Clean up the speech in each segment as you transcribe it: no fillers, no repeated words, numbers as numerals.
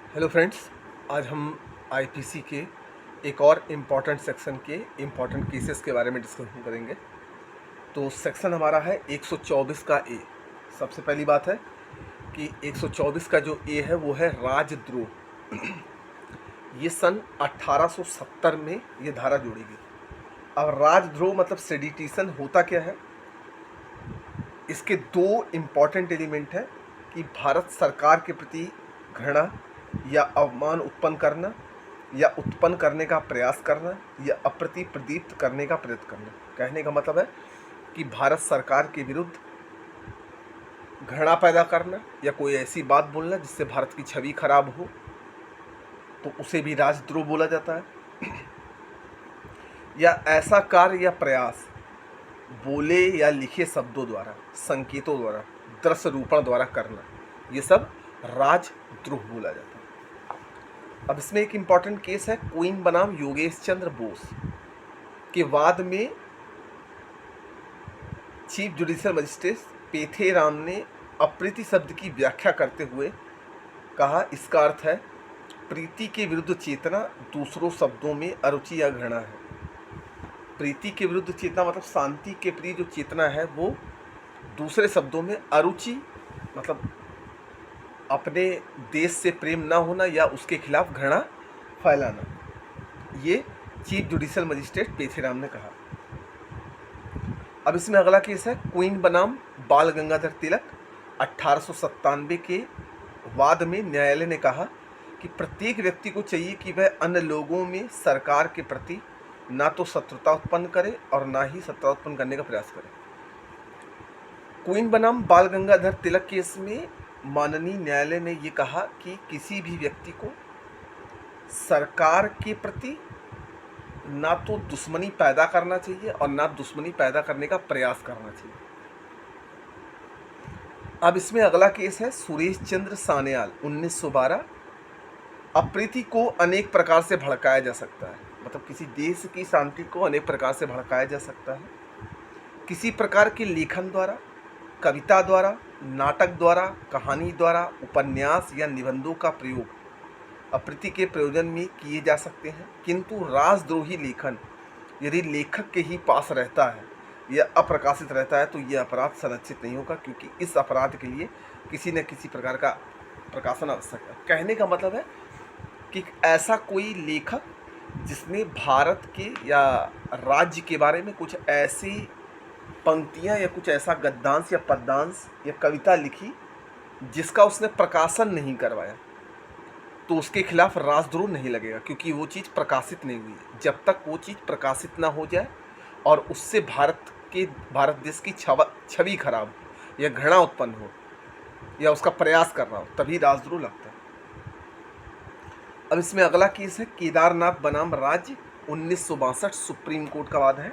Hello friends. आज हम IPC के एक और इम्पॉर्टेंट सेक्शन के इम्पॉर्टेंट केसेस के बारे में डिस्कशन करेंगे। तो सेक्शन हमारा है 124 का ए। सबसे पहली बात है कि 124 का जो ए है वो है राजद्रोह। ये सन 1870 में ये धारा जोड़ी गई। अब राजद्रोह मतलब सेडिटिशन होता क्या है, इसके दो इम्पॉर्टेंट एलिमेंट हैं कि भारत सरकार के प्रति घृणा या अवमान उत्पन्न करना या उत्पन्न करने का प्रयास करना या अप्रति प्रदीप्त करने का प्रयत्न करना। कहने का मतलब है कि भारत सरकार के विरुद्ध घृणा पैदा करना या कोई ऐसी बात बोलना जिससे भारत की छवि खराब हो, तो उसे भी राजद्रोह बोला जाता है। या ऐसा कार्य या प्रयास बोले या लिखे शब्दों द्वारा, संकेतों द्वारा, दृश्य रूपण द्वारा करना, ये सब राजद्रोह बोला जाता है। अब इसमें एक इम्पॉर्टेंट केस है क्वीन बनाम योगेश चंद्र बोस के वाद में चीफ जुडिशियल मजिस्ट्रेट पेथेराम ने अप्रीति शब्द की व्याख्या करते हुए कहा, इसका अर्थ है प्रीति के विरुद्ध चेतना, दूसरों शब्दों में अरुचि या घृणा है। प्रीति के विरुद्ध चेतना मतलब शांति के प्रति जो चेतना है वो, दूसरे शब्दों में अरुचि मतलब अपने देश से प्रेम ना होना या उसके खिलाफ घृणा फैलाना। ये चीफ जुडिशियल मजिस्ट्रेट पेथेराम ने कहा। अब इसमें अगला केस है क्वीन बनाम बाल गंगाधर तिलक। 1897 के वाद में न्यायालय ने कहा कि प्रत्येक व्यक्ति को चाहिए कि वह अन्य लोगों में सरकार के प्रति ना तो शत्रुता उत्पन्न करे और ना ही सत्ता उत्पन्न करने का प्रयास करे। क्वीन बनाम बाल गंगाधर तिलक केस में माननीय न्यायालय ने ये कहा कि किसी भी व्यक्ति को सरकार के प्रति ना तो दुश्मनी पैदा करना चाहिए और ना दुश्मनी पैदा करने का प्रयास करना चाहिए। अब इसमें अगला केस है सुरेश चंद्र सान्याल 1912। अप्रीति को अनेक प्रकार से भड़काया जा सकता है, मतलब किसी देश की शांति को अनेक प्रकार से भड़काया जा सकता है। किसी प्रकार के लेखन द्वारा, कविता द्वारा, नाटक द्वारा, कहानी द्वारा, उपन्यास या निबंधों का प्रयोग अप्रीति के प्रयोजन में किए जा सकते हैं। किंतु राजद्रोही लेखन यदि लेखक के ही पास रहता है या अप्रकाशित रहता है तो यह अपराध संरक्षित नहीं होगा, क्योंकि इस अपराध के लिए किसी न किसी प्रकार का प्रकाशन आवश्यक है। कहने का मतलब है कि ऐसा कोई लेखक जिसने भारत के या राज्य के बारे में कुछ ऐसी पंक्तियां या कुछ ऐसा गद्यांश या पद्यांश या कविता लिखी जिसका उसने प्रकाशन नहीं करवाया, तो उसके खिलाफ राजद्रोह नहीं लगेगा, क्योंकि वो चीज़ प्रकाशित नहीं हुई है। जब तक वो चीज़ प्रकाशित ना हो जाए और उससे भारत देश की छवि खराब हो या घृणा उत्पन्न हो या उसका प्रयास कर रहा हो, तभी राजद्रोह लगता है। अब इसमें अगला केस है केदारनाथ बनाम राज्य 1962। सुप्रीम कोर्ट का वाद है।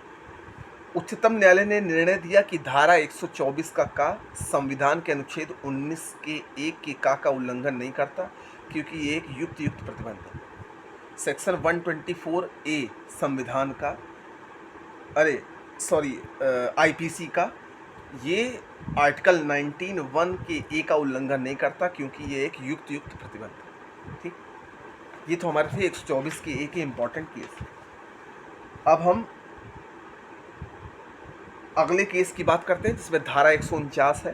उच्चतम न्यायालय ने निर्णय दिया कि धारा 124 का संविधान के अनुच्छेद 19 के 1 के का उल्लंघन नहीं करता, क्योंकि ये एक युक्त प्रतिबंध है। सेक्शन 124A संविधान का आईपीसी का ये आर्टिकल 19(1) के ए का उल्लंघन नहीं करता, क्योंकि ये एक युक्त प्रतिबंध है। ठीक, ये तो हमारे थे 124 के ए के इम्पॉर्टेंट केस। अब हम अगले केस की बात करते हैं जिसमें धारा 149 है।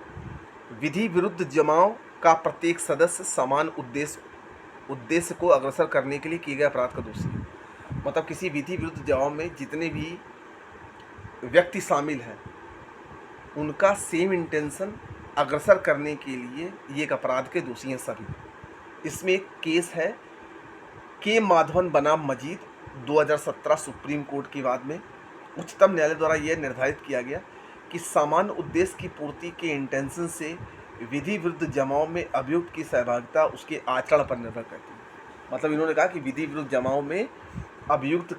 विधि विरुद्ध जमाव का प्रत्येक सदस्य समान उद्देश्य को अग्रसर करने के लिए किए गए अपराध का दोषी है। मतलब किसी विधि विरुद्ध जमाव में जितने भी व्यक्ति शामिल हैं उनका सेम इंटेंशन अग्रसर करने के लिए ये एक अपराध के दोषी हैं सभी। इसमें एक केस है के माधवन बनाम मजीद 2017 सुप्रीम कोर्ट के बाद में उच्चतम न्यायालय द्वारा यह निर्धारित किया गया कि समान उद्देश्य की पूर्ति के इंटेंशन से विधि विरुद्ध जमाव में अभियुक्त की सहभागिता उसके आचरण पर निर्भर करती है। मतलब इन्होंने कहा कि विधि विरुद्ध जमाव में अभियुक्त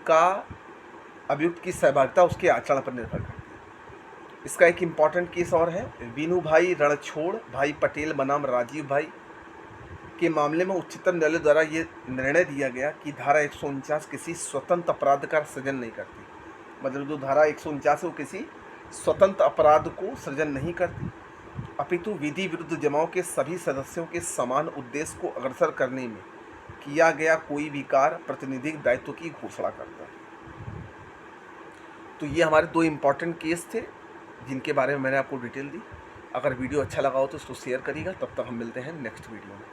की सहभागिता उसके आचरण पर निर्भर करती है। इसका एक इम्पॉर्टेंट केस और है वीनू भाई रणछोड़ भाई पटेल बनाम राजीव भाई के मामले में उच्चतम न्यायालय द्वारा ये निर्णय दिया गया कि धारा 149 किसी स्वतंत्र अपराध का सृजन नहीं करती। मतलब जो धारा 149 है वो किसी स्वतंत्र अपराध को सृजन नहीं करती, अपितु विधि विरुद्ध जमाव के सभी सदस्यों के समान उद्देश्य को अग्रसर करने में किया गया कोई भी कार्य प्रातिनिधिक दायित्व की घोषणा करता है। तो ये हमारे 2 इम्पॉर्टेंट केस थे जिनके बारे में मैंने आपको डिटेल दी। अगर वीडियो अच्छा लगा हो तो इसको शेयर करिएगा। तब तक हम मिलते हैं नेक्स्ट वीडियो में।